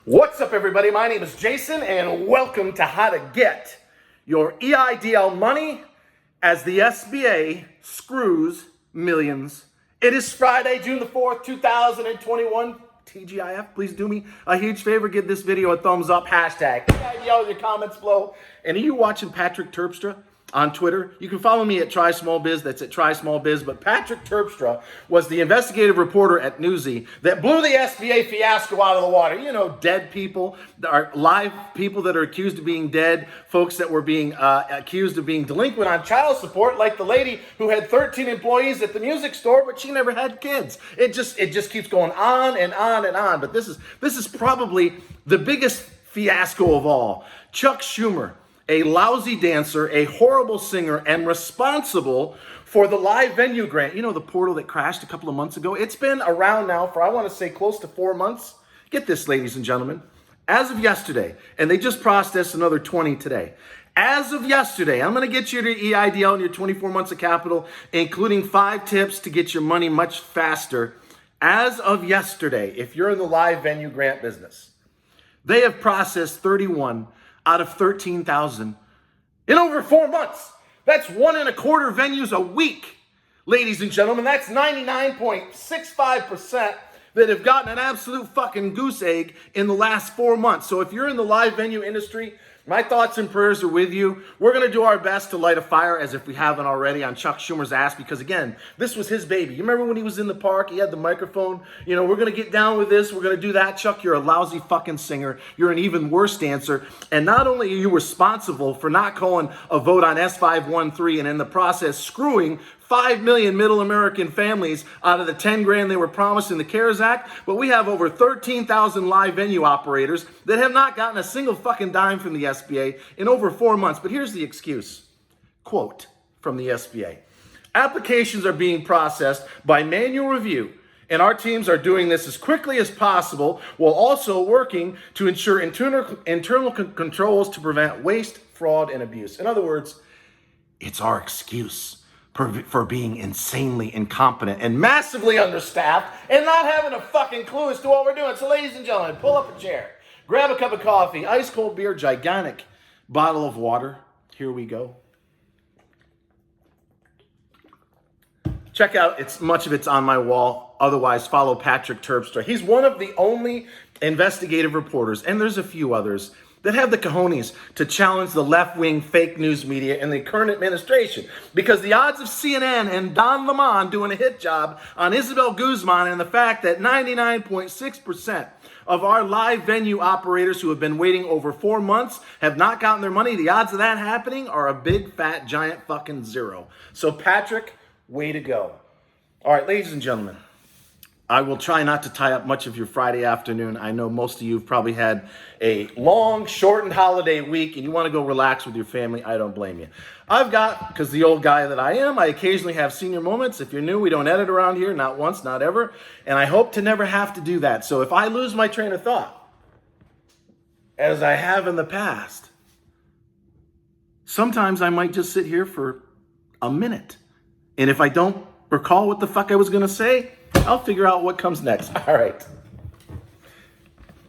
What's up, everybody? My name is Jason, and welcome to How to Get Your Eidl Money as the SBA screws millions. It is Friday, June the 4th, 2021. TGIF, please do me a huge favor. Give this video a thumbs up. Hashtag Eidl in your comments below. And are you watching Patrick Terpstra on Twitter? You can follow me at Try Small Biz. That's at Try Small Biz. But Patrick Terpstra was the investigative reporter at Newsy that blew the SBA fiasco out of the water. You know, dead people, live people that are accused of being dead, folks that were being accused of being delinquent on child support, like the lady who had 13 employees at the music store, but she never had kids. It just keeps going on and on and on. But this is probably the biggest fiasco of all. Chuck Schumer, a lousy dancer, a horrible singer, and responsible for the live venue grant. You know, the portal that crashed a couple of months ago? It's been around now for, I want to say, close to 4 months. Get this, ladies and gentlemen. As of yesterday, and they just processed another 20 today. As of yesterday, I'm going to get you to EIDL in your 24 months of capital, including 5 tips to get your money much faster. As of yesterday, if you're in the live venue grant business, they have processed 31 out of 13,000 in over 4 months. That's 1.25 venues a week, ladies and gentlemen. That's 99.65% that have gotten an absolute fucking goose egg in the last 4 months. So if you're in the live venue industry, my thoughts and prayers are with you. We're going to do our best to light a fire, as if we haven't already, on Chuck Schumer's ass, because, again, this was his baby. You remember when he was in the park? He had the microphone. You know, we're going to get down with this. We're going to do that. Chuck, you're a lousy fucking singer. You're an even worse dancer. And not only are you responsible for not calling a vote on S513 and in the process screwing 5 million middle American families out of the 10 grand they were promised in the CARES Act, but we have over 13,000 live venue operators that have not gotten a single fucking dime from the SBA in over 4 months. But here's the excuse. Quote from the SBA. Applications are being processed by manual review, and our teams are doing this as quickly as possible while also working to ensure internal controls to prevent waste, fraud, and abuse. In other words, it's our excuse for being insanely incompetent and massively understaffed and not having a fucking clue as to what we're doing. So, ladies and gentlemen, pull up a chair, grab a cup of coffee, ice cold beer, gigantic bottle of water. Here we go. Check out, much of it's on my wall. Otherwise, follow Patrick Terpstra. He's one of the only investigative reporters, and there's a few others, that have the cojones to challenge the left-wing fake news media in the current administration. Because the odds of CNN and Don Lemon doing a hit job on Isabel Guzman, and the fact that 99.6% of our live venue operators who have been waiting over 4 months have not gotten their money, the odds of that happening are a big, fat, giant fucking zero. So, Patrick, way to go. All right, ladies and gentlemen, I will try not to tie up much of your Friday afternoon. I know most of you have probably had a long, shortened holiday week and you want to go relax with your family. I don't blame you. I've got, because the old guy that I am, I occasionally have senior moments. If you're new, we don't edit around here, not once, not ever. And I hope to never have to do that. So if I lose my train of thought, as I have in the past, sometimes I might just sit here for a minute. And if I don't recall what the fuck I was going to say, I'll figure out what comes next. All right.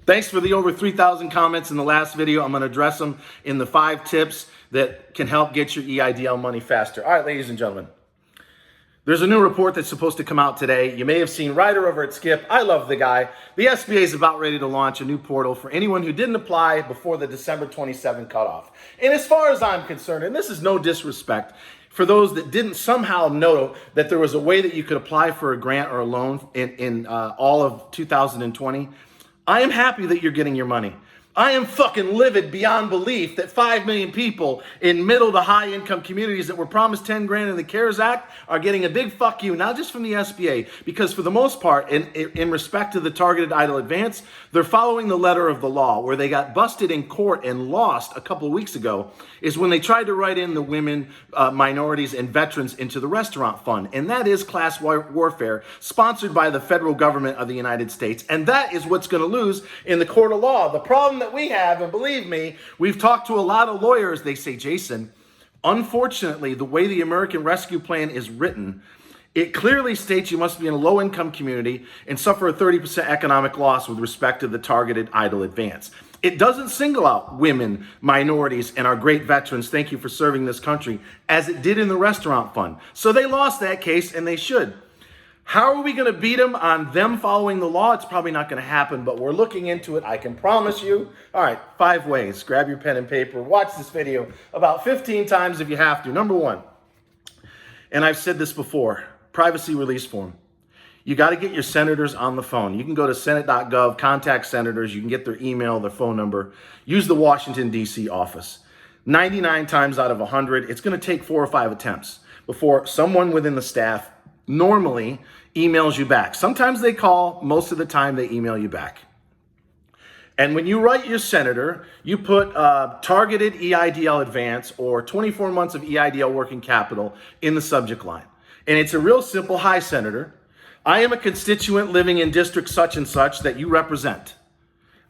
Thanks for the over 3,000 comments in the last video. I'm going to address them in the 5 tips that can help get your EIDL money faster. All right, ladies and gentlemen. There's a new report that's supposed to come out today. You may have seen Ryder over at Skip. I love the guy. The SBA is about ready to launch a new portal for anyone who didn't apply before the December 27 cutoff. And as far as I'm concerned, and this is no disrespect, for those that didn't somehow know that there was a way that you could apply for a grant or a loan in all of 2020, I am happy that you're getting your money. I am fucking livid beyond belief that 5 million people in middle to high income communities that were promised 10 grand in the CARES Act are getting a big fuck you, not just from the SBA, because for the most part, in respect to the targeted Eidl advance, they're following the letter of the law. Where they got busted in court and lost a couple of weeks ago is when they tried to write in the women, minorities, and veterans into the restaurant fund. And that is class warfare sponsored by the federal government of the United States. And that is what's going to lose in the court of law. The problem that we have, and believe me, we've talked to a lot of lawyers, they say, Jason, unfortunately, the way the American Rescue Plan is written, It clearly states you must be in a low-income community and suffer a 30% economic loss with respect to the targeted Eidl advance. It doesn't single out women, minorities, and our great veterans, thank you for serving this country, as it did in the restaurant fund. So they lost that case, and they should. How are we going to beat them on them following the law? It's probably not going to happen, but we're looking into it, I can promise you. All right, 5 ways. Grab your pen and paper. Watch this video about 15 times if you have to. Number 1, and I've said this before, privacy release form. You got to get your senators on the phone. You can go to senate.gov, contact senators. You can get their email, their phone number. Use the Washington, D.C. office. 99 times out of 100, it's going to take 4 or 5 attempts before someone within the staff normally emails you back. Sometimes they call, most of the time they email you back. And when you write your senator, you put targeted EIDL advance or 24 months of EIDL working capital in the subject line. And it's a real simple, hi, Senator. I am a constituent living in district such and such that you represent.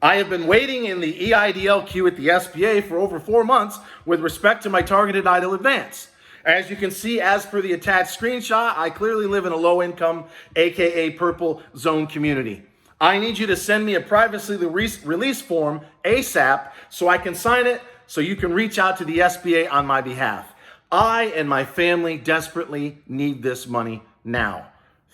I have been waiting in the EIDL queue at the SBA for over 4 months with respect to my targeted Eidl advance. As you can see, as per the attached screenshot, I clearly live in a low-income, aka purple zone community. I need you to send me a privacy release form ASAP so I can sign it so you can reach out to the SBA on my behalf. I and my family desperately need this money now.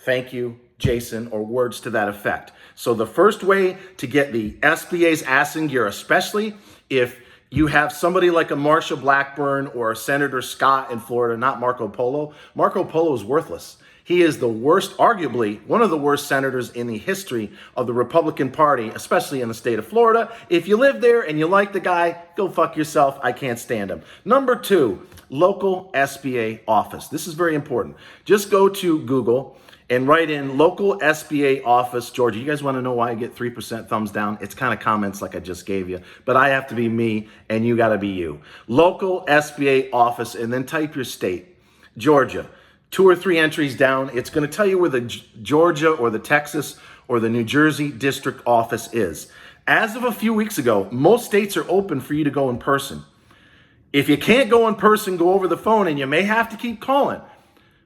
Thank you, Jason, or words to that effect. So the first way to get the SBA's ass in gear, especially if you have somebody like a Marsha Blackburn or a Senator Scott in Florida, not Marco Polo. Marco Polo is worthless. He is the worst, arguably one of the worst senators in the history of the Republican Party, especially in the state of Florida. If you live there and you like the guy, go fuck yourself. I can't stand him. Number 2, local SBA office. This is very important. Just go to Google and write in local SBA office, Georgia. You guys want to know why I get 3% thumbs down? It's kind of comments like I just gave you, but I have to be me and you got to be you. Local SBA office, and then type your state, Georgia. 2 or 3 entries down, it's going to tell you where the Georgia or the Texas or the New Jersey district office is. As of a few weeks ago, most states are open for you to go in person. If you can't go in person, go over the phone, and you may have to keep calling.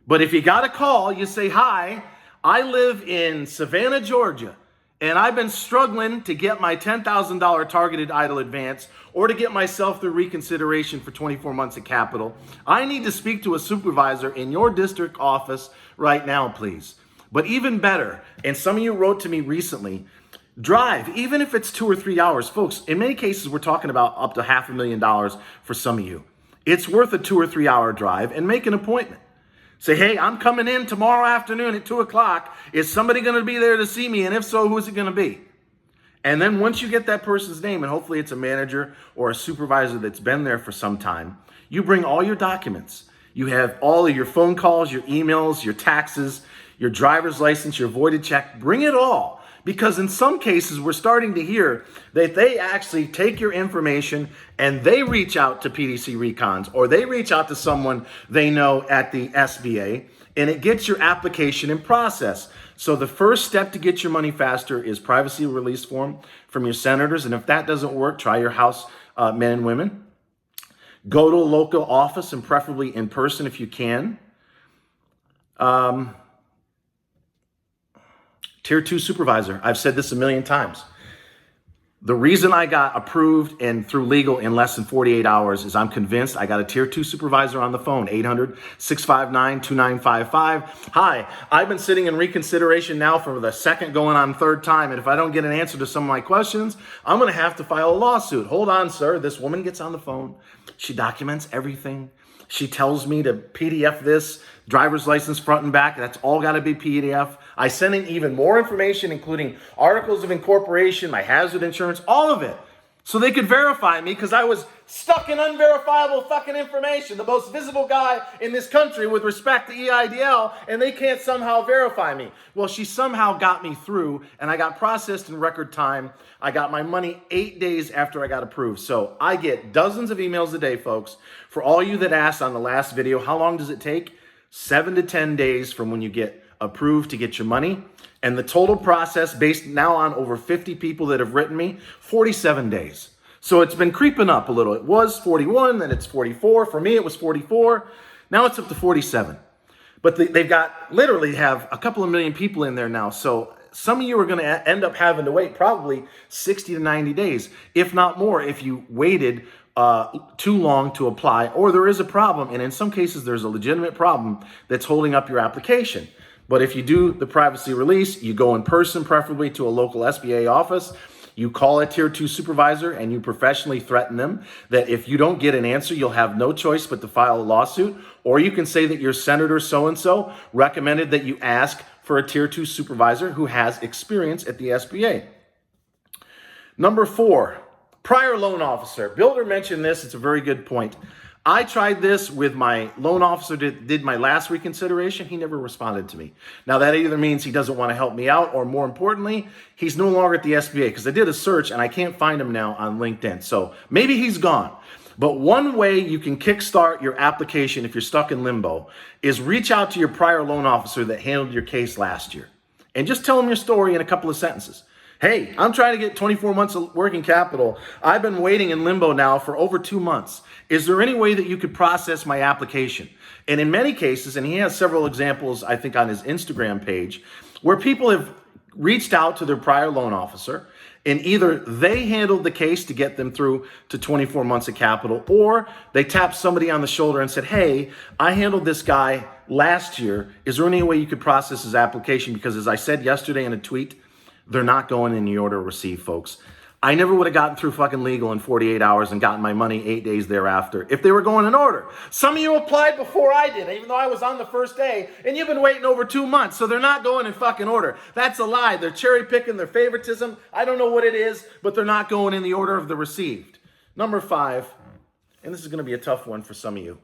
But if you got a call, you say, hi, I live in Savannah, Georgia, and I've been struggling to get my $10,000 targeted Eidl advance or to get myself through reconsideration for 24 months of capital. I need to speak to a supervisor in your district office right now, please. But even better, and some of you wrote to me recently, drive, even if it's 2 or 3 hours. Folks, in many cases, we're talking about up to $500,000 for some of you. It's worth a 2 or 3 hour drive, and make an appointment. Say, hey, I'm coming in tomorrow afternoon at 2 o'clock. Is somebody going to be there to see me? And if so, who is it going to be? And then once you get that person's name, and hopefully it's a manager or a supervisor that's been there for some time, you bring all your documents. You have all of your phone calls, your emails, your taxes, your driver's license, your voided check. Bring it all. Because in some cases, we're starting to hear that they actually take your information and they reach out to PDC Recons or they reach out to someone they know at the SBA, and it gets your application in process. So the first step to get your money faster is privacy release form from your senators. And if that doesn't work, try your House men and women. Go to a local office, and preferably in person if you can. Tier 2 supervisor. I've said this a million times. The reason I got approved and through legal in less than 48 hours is I'm convinced I got a Tier 2 supervisor on the phone, 800-659-2955. Hi, I've been sitting in reconsideration now for the second going on third time, and if I don't get an answer to some of my questions, I'm going to have to file a lawsuit. Hold on, sir. This woman gets on the phone. She documents everything. She tells me to PDF this, driver's license front and back. That's all got to be PDF. I send in even more information, including articles of incorporation, my hazard insurance, all of it. So they could verify me because I was stuck in unverifiable fucking information, the most visible guy in this country with respect to EIDL, and they can't somehow verify me. Well, she somehow got me through, and I got processed in record time. I got my money 8 days after I got approved. So I get dozens of emails a day, folks. For all you that asked on the last video, how long does it take? 7 to 10 days from when you get approved to get your money. And the total process, based now on over 50 people that have written me, 47 days. So it's been creeping up a little. It was 41, then it's 44. For me, it was 44. Now it's up to 47. But they've got literally have a couple of million people in there now. So some of you are going to end up having to wait probably 60 to 90 days, if not more, if you waited too long to apply, or there is a problem. And in some cases, there's a legitimate problem that's holding up your application. But if you do the privacy release, you go in person, preferably to a local SBA office. You call a tier 2 supervisor and you professionally threaten them that if you don't get an answer, you'll have no choice but to file a lawsuit. Or you can say that your senator so-and-so recommended that you ask for a tier 2 supervisor who has experience at the SBA. Number 4, prior loan officer. Builder mentioned this. It's a very good point. I tried this with my loan officer that did my last reconsideration. He never responded to me. Now, that either means he doesn't want to help me out, or more importantly, he's no longer at the SBA, because I did a search and I can't find him now on LinkedIn. So maybe he's gone. But one way you can kickstart your application if you're stuck in limbo is reach out to your prior loan officer that handled your case last year and just tell him your story in a couple of sentences. Hey, I'm trying to get 24 months of working capital. I've been waiting in limbo now for over 2 months. Is there any way that you could process my application? And in many cases, and he has several examples, I think, on his Instagram page, where people have reached out to their prior loan officer, and either they handled the case to get them through to 24 months of capital, or they tapped somebody on the shoulder and said, hey, I handled this guy last year. Is there any way you could process his application? Because as I said yesterday in a tweet, they're not going in the order of receive, folks. I never would have gotten through fucking legal in 48 hours and gotten my money 8 days thereafter if they were going in order. Some of you applied before I did, even though I was on the first day, and you've been waiting over 2 months, so they're not going in fucking order. That's a lie. They're cherry picking their favoritism. I don't know what it is, but they're not going in the order of the received. Number 5, and this is going to be a tough one for some of you.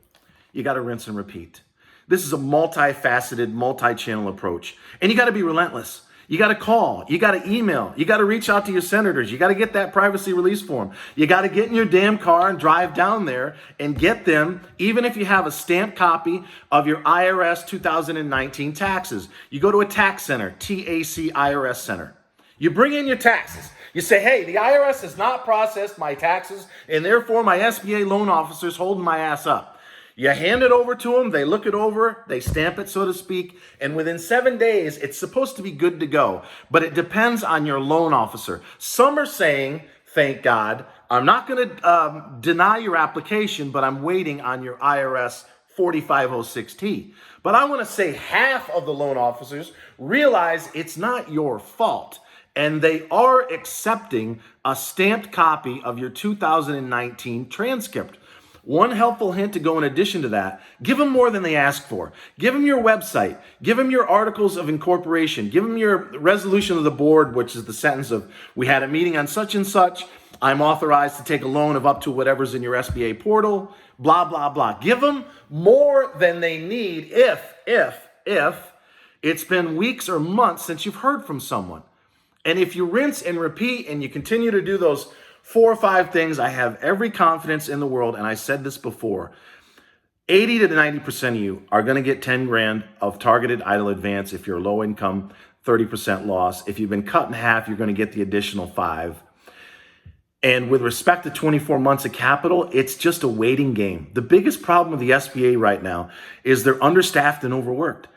You got to rinse and repeat. This is a multifaceted, multi-channel approach, and you got to be relentless. You got to call, you got to email, you got to reach out to your senators, you got to get that privacy release form. You got to get in your damn car and drive down there and get them, even if you have a stamped copy of your IRS 2019 taxes. You go to a tax center, TAC IRS center. You bring in your taxes. You say, hey, the IRS has not processed my taxes, and therefore my SBA loan officer's holding my ass up. You hand it over to them, they look it over, they stamp it, so to speak, and within 7 days, it's supposed to be good to go. But it depends on your loan officer. Some are saying, thank God, I'm not going to deny your application, but I'm waiting on your IRS 4506T. But I want to say half of the loan officers realize it's not your fault, and they are accepting a stamped copy of your 2019 transcript. One helpful hint to go in addition to that, give them more than they ask for. Give them your website. Give them your articles of incorporation. Give them your resolution of the board, which is the sentence of, we had a meeting on such and such. I'm authorized to take a loan of up to whatever's in your SBA portal, blah, blah, blah. Give them more than they need if it's been weeks or months since you've heard from someone. And if you rinse and repeat and you continue to do those 4 or 5 things, I have every confidence in the world, and I said this before, 80 to 90% of you are going to get 10 grand of targeted Eidl advance if you're low income, 30% loss. If you've been cut in half, you're going to get the additional 5. And with respect to 24 months of capital, it's just a waiting game. The biggest problem with the SBA right now is they're understaffed and overworked.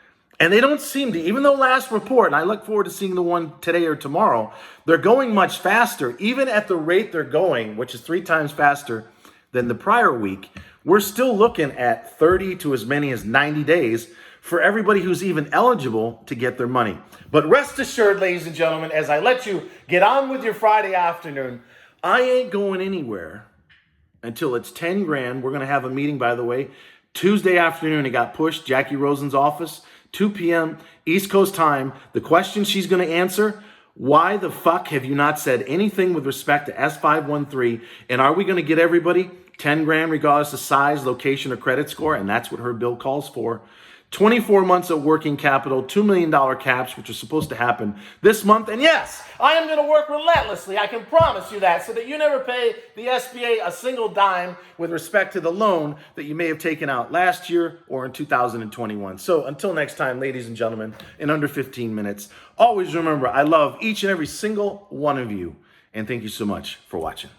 And they don't seem to, even though last report, and I look forward to seeing the one today or tomorrow, they're going much faster. Even at the rate they're going, which is 3 times faster than the prior week, we're still looking at 30 to as many as 90 days for everybody who's even eligible to get their money. But rest assured, ladies and gentlemen, as I let you get on with your Friday afternoon, I ain't going anywhere until it's 10 grand. We're going to have a meeting, by the way, Tuesday afternoon. It got pushed, Jackie Rosen's office, 2 p.m. East Coast time. The question she's going to answer, why the fuck have you not said anything with respect to S513? And are we going to get everybody 10 grand regardless of size, location, or credit score? And that's what her bill calls for. 24 months of working capital, $2 million caps, which are supposed to happen this month. And yes, I am going to work relentlessly. I can promise you that, so that you never pay the SBA a single dime with respect to the loan that you may have taken out last year or in 2021. So until next time, ladies and gentlemen, in under 15 minutes, always remember, I love each and every single one of you. And thank you so much for watching.